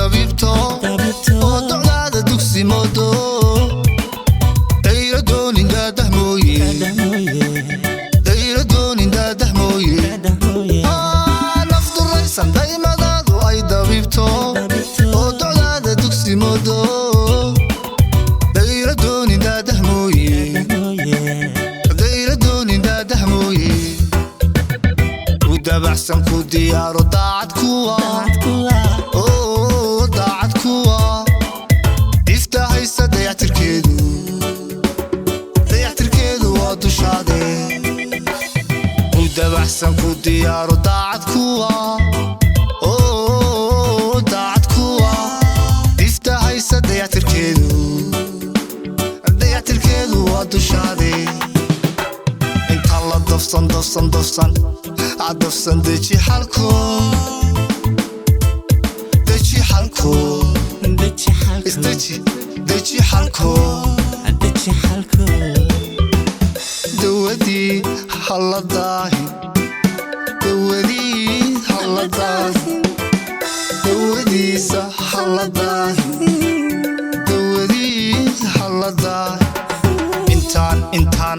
dabibto oo docdaada dugsi moodo dayra doonin daadah mooye naftu raysan daymadaadu ay dabibto oo docdaada dugsi moodo dayra doonin daadah mooye u dabaxsan ku diyaaro daacad kuwa daacad kuwa ifta haysa dayactirkeedu waa dushaade u dabaxsan ku diyaaro daacad kuwa daacad kuwa ifta haysa dayactirkeedu waa dushaade intaan la dafsan deji xalko deji xalko dawadii halladaahi dawadiisa halladaahi intaan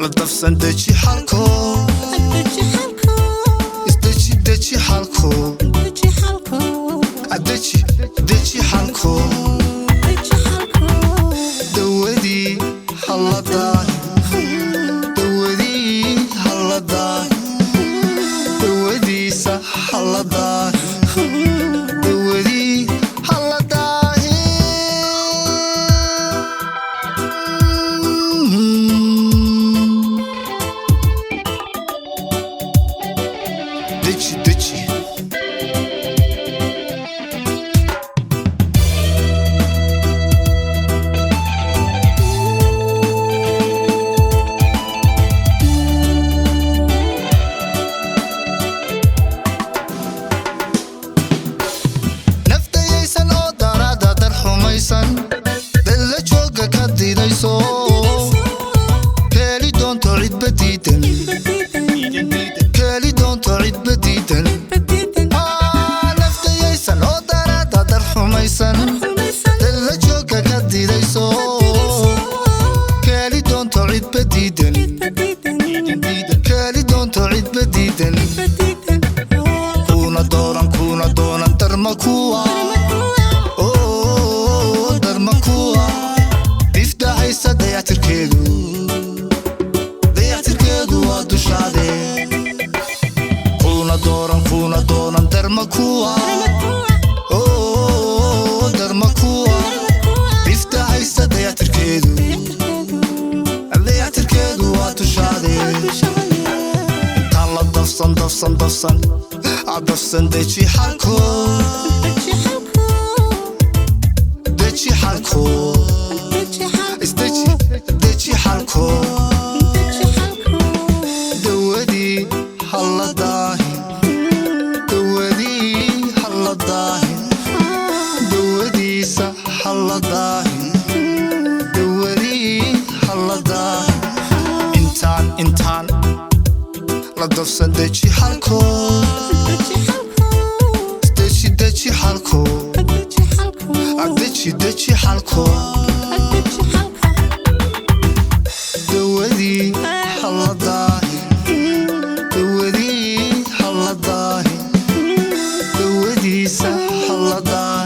la dafsan deji xalko deji xalko deji xalko dawadii halladaahi dawadiisa halladaahi dawadii halladaahi deji dalla jooga ka didayso keeli doonto cid badiidan naftayaysan oo daraada dar xumaysan dalla jooga ka didayso keeli doonto cid badiidan kuna doonan darma kuwa dayactirkeedu waa dushaade kuna doonan darma kuwa ifta haysta dayactirkeedu waa dushaade intaan la dafsan deji xalko deji xalko dawadii halladaahi dawadiisa halladaahi intaan la dafsan deji xalko deji xalko deji xalko dawadii halladaahi dawadiisa halladaahi